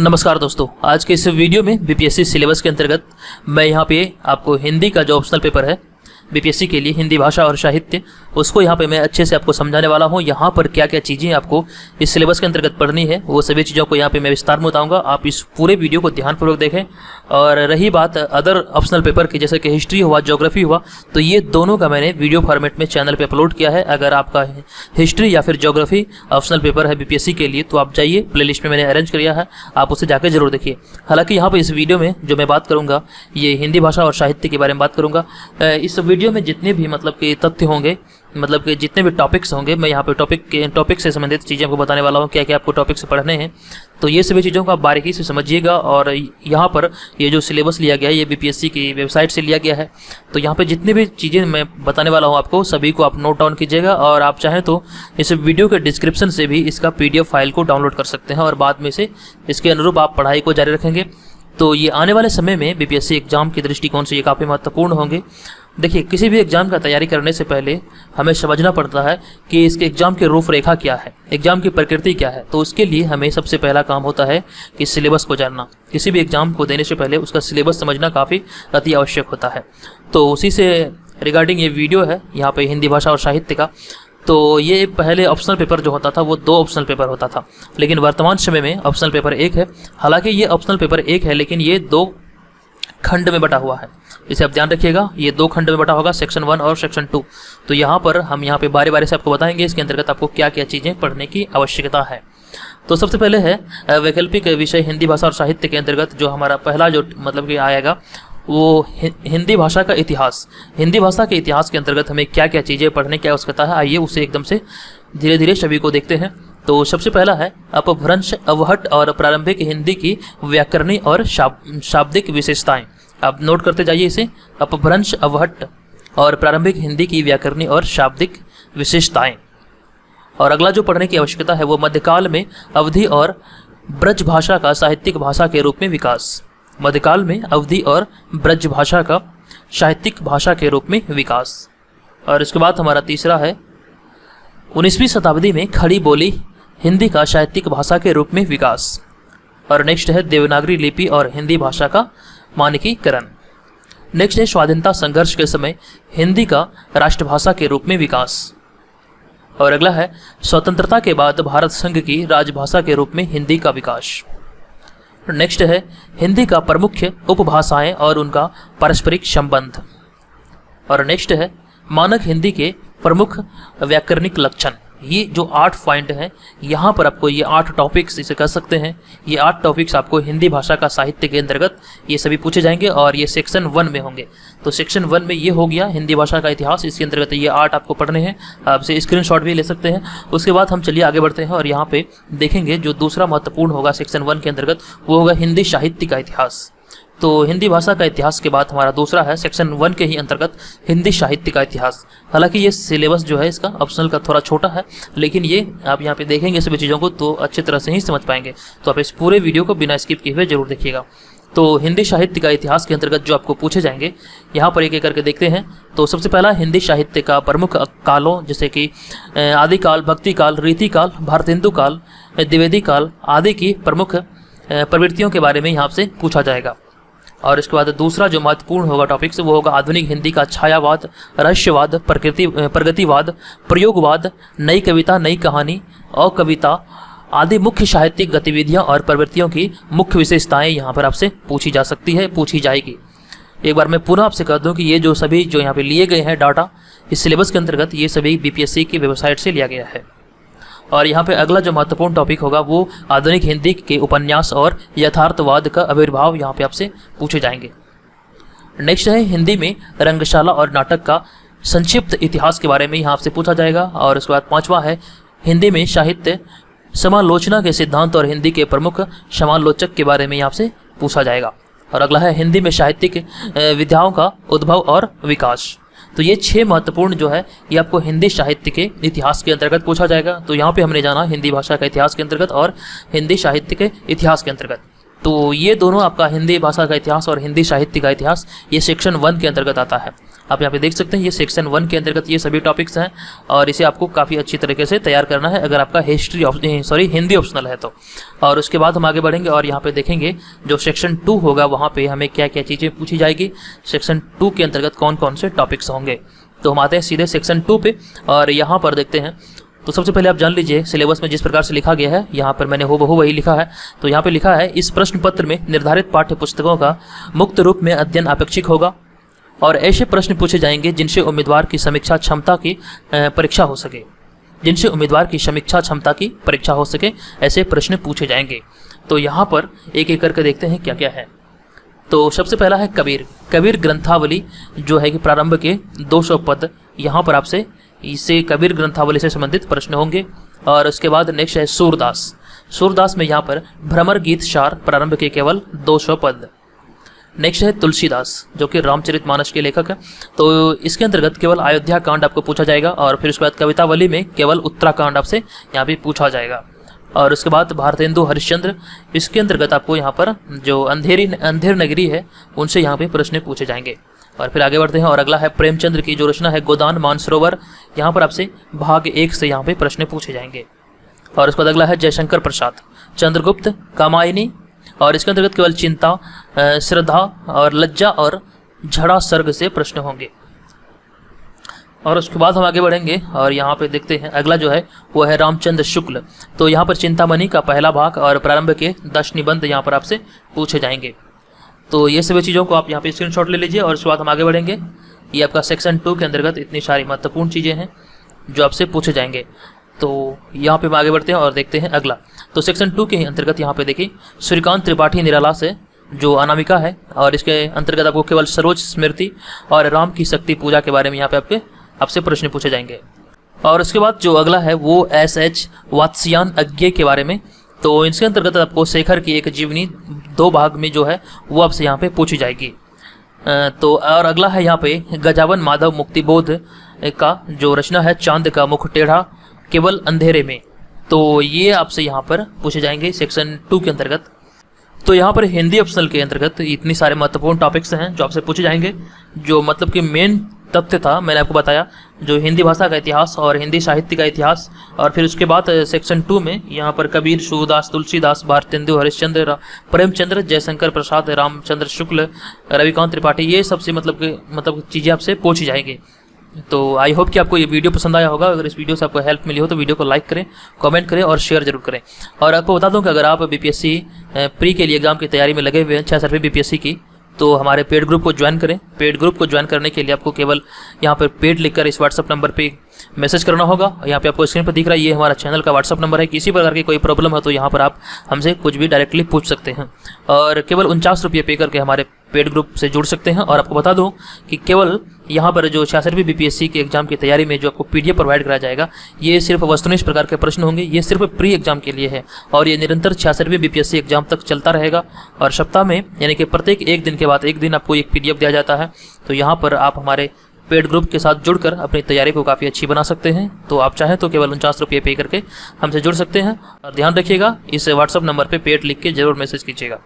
नमस्कार दोस्तों, आज के इस वीडियो में बीपीएससी सिलेबस के अंतर्गत मैं यहाँ पे आपको हिंदी का जो ऑप्शनल पेपर है बीपीएससी के लिए हिंदी भाषा और साहित्य, उसको यहाँ पे मैं अच्छे से आपको समझाने वाला हूँ। यहाँ पर क्या क्या चीज़ें आपको इस सिलेबस के अंतर्गत पढ़नी है वो सभी चीज़ों को यहाँ पे मैं विस्तार में बताऊँगा। आप इस पूरे वीडियो को ध्यानपूर्वक देखें। और रही बात अदर ऑप्शनल पेपर की, जैसे कि हिस्ट्री हुआ, ज्योग्राफी हुआ, तो ये दोनों का मैंने वीडियो फॉर्मेट में चैनल पर अपलोड किया है। अगर आपका हिस्ट्री या फिर ज्योग्राफी ऑप्शनल पेपर है बीपीएससी के लिए तो आप जाइए, प्लेलिस्ट में मैंने अरेंज किया है, आप उसे जाकर जरूर देखिए। हालांकि यहाँ पर इस वीडियो में जो मैं बात करूँगा ये हिंदी भाषा और साहित्य के बारे में बात करूँगा। इस वीडियो में जितने भी मतलब कि तथ्य होंगे, मतलब कि जितने भी टॉपिक्स होंगे, मैं यहाँ पे टॉपिक से संबंधित चीज़ें आपको बताने वाला हूँ, क्या क्या आपको टॉपिक से पढ़ने हैं। तो ये सभी चीज़ों को आप बारीकी से समझिएगा। और यहाँ पर ये जो सिलेबस लिया गया है ये बीपीएससी की वेबसाइट से लिया गया है। तो यहाँ पे जितनी भी चीज़ें मैं बताने वाला हूँ आपको, सभी को आप नोट डाउन कीजिएगा। और आप चाहें तो इस वीडियो के डिस्क्रिप्शन से भी इसका PDF फाइल को डाउनलोड कर सकते हैं और बाद में से इसके अनुरूप आप पढ़ाई को जारी रखेंगे। तो ये आने वाले समय में बीपीएससी एग्ज़ाम के दृष्टिकोण से ये काफ़ी महत्वपूर्ण होंगे। देखिए, किसी भी एग्ज़ाम का तैयारी करने से पहले हमें समझना पड़ता है कि इसके एग्ज़ाम की रूपरेखा क्या है, एग्ज़ाम की प्रकृति क्या है। तो उसके लिए हमें सबसे पहला काम होता है कि सिलेबस को जानना। किसी भी एग्ज़ाम को देने से पहले उसका सिलेबस समझना काफ़ी अति आवश्यक होता है। तो उसी से रिगार्डिंग ये वीडियो है यहाँ पे हिंदी भाषा और साहित्य का। तो ये पहले ऑप्शनल पेपर जो होता था वो 2 ऑप्शनल पेपर होता था, लेकिन वर्तमान समय में ऑप्शनल पेपर 1 है। हालांकि ये ऑप्शनल पेपर 1 है लेकिन ये 2 खंड में बटा हुआ है, इसे आप ध्यान रखिएगा। ये 2 खंड में बटा होगा, सेक्शन 1 और सेक्शन 2। तो यहाँ पर हम यहाँ पे बारी बारी से आपको बताएंगे इसके अंतर्गत आपको क्या क्या चीज़ें पढ़ने की आवश्यकता है। तो सबसे पहले है वैकल्पिक विषय हिंदी भाषा और साहित्य के अंतर्गत जो हमारा पहला जो मतलब कि आएगा वो हिंदी भाषा का इतिहास। हिंदी भाषा के इतिहास के अंतर्गत हमें क्या क्या चीज़ें पढ़ने की आवश्यकता है, आइए उसे एकदम से धीरे धीरे सभी को देखते हैं। तो सबसे पहला है अपभ्रंश, अवहट और प्रारंभिक हिंदी की व्याकरणी और शाब्दिक विशेषताएं। आप नोट करते जाइए इसे, अपभ्रंश, अवहट और प्रारंभिक हिंदी की व्याकरणी और शाब्दिक विशेषताएं। और अगला जो पढ़ने की आवश्यकता है वो मध्यकाल में अवधी और ब्रज भाषा का साहित्यिक भाषा के रूप में विकास। मध्यकाल में अवधी और ब्रज भाषा का साहित्यिक भाषा के रूप में विकास। और इसके बाद हमारा तीसरा है 19वीं शताब्दी में खड़ी बोली हिंदी का साहित्यिक भाषा के रूप में विकास। और नेक्स्ट है देवनागरी लिपि और हिंदी भाषा का मानकीकरण। नेक्स्ट है स्वाधीनता संघर्ष के समय हिंदी का राष्ट्रभाषा के रूप में विकास। और अगला है स्वतंत्रता के बाद भारत संघ की राजभाषा के रूप में हिंदी का विकास। नेक्स्ट है हिंदी का प्रमुख उपभाषाएं और उनका पारस्परिक संबंध। और नेक्स्ट है मानक हिंदी के प्रमुख व्याकरणिक लक्षण। ये जो 8 पॉइंट हैं यहाँ पर आपको ये 8 टॉपिक्स इसे कह सकते हैं, ये 8 टॉपिक्स आपको हिंदी भाषा का साहित्य के अंतर्गत ये सभी पूछे जाएंगे और ये सेक्शन 1 में होंगे। तो सेक्शन 1 में ये हो गया हिंदी भाषा का इतिहास, इसके अंतर्गत ये 8 आपको पढ़ने हैं। आप इसे स्क्रीनशॉट भी ले सकते हैं। उसके बाद हम चलिए आगे बढ़ते हैं और यहाँ पे देखेंगे जो दूसरा महत्वपूर्ण होगा सेक्शन 1 के अंतर्गत वो होगा हिंदी साहित्य का इतिहास। तो हिंदी भाषा का इतिहास के बाद हमारा दूसरा है सेक्शन 1 के ही अंतर्गत हिंदी साहित्य का इतिहास। हालांकि ये सिलेबस जो है इसका ऑप्शनल का थोड़ा छोटा है, लेकिन ये आप यहाँ पे देखेंगे सभी चीज़ों को तो अच्छी तरह से ही समझ पाएंगे। तो आप इस पूरे वीडियो को बिना स्किप किए हुए जरूर देखिएगा। तो हिंदी साहित्य का इतिहास के अंतर्गत जो आपको पूछे जाएंगे यहाँ पर एक एक करके देखते हैं। तो सबसे पहला हिंदी साहित्य का प्रमुख कालों जैसे कि आदिकाल, भक्तिकाल, रीतिकाल, भारतेंदु काल, द्विवेदी काल आदि की प्रमुख प्रवृत्तियों के बारे में यहाँ से पूछा जाएगा। और इसके बाद दूसरा जो महत्वपूर्ण होगा टॉपिक से वो होगा आधुनिक हिंदी का छायावाद, रहस्यवाद, प्रगतिवाद, प्रयोगवाद, नई कविता, नई कहानी और कविता आदि मुख्य साहित्यिक गतिविधियां और प्रवृत्तियों की मुख्य विशेषताएं यहाँ पर आपसे पूछी जा सकती है, पूछी जाएगी। एक बार मैं पुनः आपसे कह दूं कि ये जो सभी जो यहाँ पे लिए गए हैं डाटा इस सिलेबस के अंतर्गत ये सभी बीपीएससी की वेबसाइट से लिया गया है। और यहाँ पे अगला जो महत्वपूर्ण टॉपिक होगा वो आधुनिक हिंदी के उपन्यास और यथार्थवाद का आविर्भाव यहाँ पे आपसे पूछे जाएंगे। नेक्स्ट है हिंदी में रंगशाला और नाटक का संक्षिप्त इतिहास के बारे में यहाँ आपसे पूछा जाएगा। और उसके बाद 5वां है हिंदी में साहित्य समालोचना के सिद्धांत और हिंदी के प्रमुख समालोचक के बारे में यहाँ से पूछा जाएगा। और अगला है हिंदी में साहित्यिक विधाओं का उद्भव और विकास। तो ये 6 महत्वपूर्ण जो है ये आपको हिंदी साहित्य के इतिहास के अंतर्गत पूछा जाएगा। तो यहाँ पे हमने जाना हिंदी भाषा का इतिहास के अंतर्गत और हिंदी साहित्य के इतिहास के अंतर्गत। तो ये दोनों आपका हिंदी भाषा का इतिहास और हिंदी साहित्य का इतिहास ये सेक्शन 1 के अंतर्गत आता है। आप यहाँ पे देख सकते हैं ये सेक्शन 1 के अंतर्गत ये सभी टॉपिक्स हैं और इसे आपको काफ़ी अच्छी तरीके से तैयार करना है अगर आपका हिंदी ऑप्शनल है तो। और उसके बाद हम आगे बढ़ेंगे और यहाँ पे देखेंगे जो सेक्शन 2 होगा वहाँ पे हमें क्या क्या चीज़ें पूछी जाएगी, सेक्शन 2 के अंतर्गत कौन कौन से टॉपिक्स होंगे। तो हम आते हैं सीधे सेक्शन 2 पे और यहाँ पर देखते हैं। तो सबसे पहले आप जान लीजिए सिलेबस में जिस प्रकार से लिखा गया है, यहाँ पर मैंने हूबहू वही लिखा है। तो यहाँ पे लिखा है इस प्रश्न पत्र में निर्धारित पाठ्य पुस्तकों का मुक्त रूप में अध्ययन अपेक्षित होगा और ऐसे प्रश्न पूछे जाएंगे जिनसे उम्मीदवार की समीक्षा क्षमता की परीक्षा हो सके, जिनसे उम्मीदवार की समीक्षा क्षमता की परीक्षा हो सके, ऐसे प्रश्न पूछे जाएंगे। तो यहाँ पर एक एक करके देखते हैं क्या क्या है। तो सबसे पहला है कबीर ग्रंथावली जो है कि प्रारंभ के 200 पद, यहाँ पर आपसे इससे कबीर ग्रंथावली से संबंधित प्रश्न होंगे। और उसके बाद नेक्स्ट है सूरदास में यहाँ पर भ्रमर गीत सार प्रारंभ के केवल 200 पद। नेक्स्ट है तुलसीदास जो कि रामचरितमानस के लेखक है। तो इसके अंतर्गत केवल अयोध्या कांड आपको पूछा जाएगा और फिर उसके बाद कवितावली में केवल उत्तराखंड आपसे यहाँ पे पूछा जाएगा। और उसके बाद भारतेंदु हरिश्चंद्र, इसके अंतर्गत आपको यहाँ पर जो अंधेर नगरी है उनसे यहाँ पे प्रश्न पूछे जाएंगे। और फिर आगे बढ़ते हैं और अगला है प्रेमचंद्र की जो रचना है गोदान मानसरोवर, यहाँ पर आपसे भाग 1 से यहाँ पे प्रश्न पूछे जाएंगे। और उसके बाद अगला है जयशंकर प्रसाद चंद्रगुप्त कामायनी, और इसके अंतर्गत केवल चिंता, श्रद्धा और लज्जा और झड़ा सर्ग से प्रश्न होंगे। और उसके बाद हम आगे बढ़ेंगे और यहाँ पे देखते हैं अगला जो है वो है रामचंद्र शुक्ल। तो यहाँ पर चिंतामणि का पहला भाग और प्रारंभ के 10 निबंध यहाँ पर आपसे पूछे जाएंगे। तो ये सभी चीज़ों को आप यहाँ पे स्क्रीनशॉट ले लीजिए। और उसके बाद हम आगे बढ़ेंगे। ये आपका सेक्शन 2 के अंतर्गत इतनी सारी महत्वपूर्ण चीज़ें हैं जो आपसे पूछे जाएंगे। तो यहाँ पे हम आगे बढ़ते हैं और देखते हैं अगला। तो सेक्शन 2 के अंतर्गत यहाँ पे देखिए सूर्यकांत त्रिपाठी निराला से जो अनामिका है, और इसके अंतर्गत आपको केवल सरोज स्मृति और राम की शक्ति पूजा के बारे में यहाँ पे आपसे प्रश्न पूछे जाएंगे। और उसके बाद जो अगला है वो SH वात्स्यायन अज्ञे के बारे में। तो इसके अंतर्गत आपको शेखर की एक जीवनी 2 भाग में जो है वो आपसे यहाँ पे पूछी जाएगी। तो और अगला है यहाँ पे गजावन माधव मुक्तिबोध का जो रचना है चांद का मुख टेढ़ा केवल अंधेरे में। तो ये आपसे यहाँ पर पूछे जाएंगे सेक्शन 2 के अंतर्गत। तो यहाँ पर हिंदी ऑप्शनल के अंतर्गत इतनी सारे महत्वपूर्ण टॉपिक्स हैं जो आपसे पूछे जाएंगे। जो मतलब कि मेन तथ्य था मैंने आपको बताया, जो हिंदी भाषा का इतिहास और हिंदी साहित्य का इतिहास। और फिर उसके बाद सेक्शन 2 में यहाँ पर कबीर, सूरदास, तुलसीदास, भारतेंदु हरिश्चंद्र, प्रेमचंद्र, जयशंकर प्रसाद, रामचंद्र शुक्ल, रविकांत त्रिपाठी, ये सबसे मतलब चीज़ें आपसे पूछी जाएंगी। तो आई होप कि आपको ये वीडियो पसंद आया होगा। अगर इस वीडियो से आपको हेल्प मिली हो तो वीडियो को लाइक करें, कमेंट करें और शेयर जरूर करें। और आपको बता दूं कि अगर आप BPSC प्री के लिए एग्जाम की तैयारी में लगे हुए हैं 6 सर्वे BPSC की, तो हमारे पेड ग्रुप को ज्वाइन करें। पेड ग्रुप को ज्वाइन करने के लिए आपको केवल यहाँ पर पेड लिखकर इस व्हाट्सअप नंबर पे मैसेज करना होगा। यहाँ पे आपको स्क्रीन पर दिख रहा है, ये हमारा चैनल का व्हाट्सअप नंबर है। किसी प्रकार की कोई प्रॉब्लम है तो यहाँ पर आप हमसे कुछ भी डायरेक्टली पूछ सकते हैं। और केवल 49 रुपये पे करके हमारे पेड ग्रुप से जुड़ सकते हैं। और आपको बता दूं कि केवल यहाँ पर जो 66वीं BPSC के एग्जाम की तैयारी में जो आपको PDF प्रोवाइड कराया जाएगा, ये सिर्फ वस्तुनिष्ठ प्रकार के प्रश्न होंगे। ये सिर्फ प्री एग्जाम के लिए है और ये निरंतर 66वीं BPSC एग्जाम तक चलता रहेगा। और सप्ताह में यानी कि प्रत्येक 1 दिन के बाद 1 दिन आपको एक PDF दिया जाता है। तो यहाँ पर आप हमारे पेड ग्रुप के साथ जुड़कर अपनी तैयारी को काफ़ी अच्छी बना सकते हैं। तो आप चाहें तो केवल 49 रुपये पे करके हमसे जुड़ सकते हैं। और ध्यान रखिएगा, इस व्हाट्सअप नंबर पे पेड लिख के जरूर मैसेज कीजिएगा।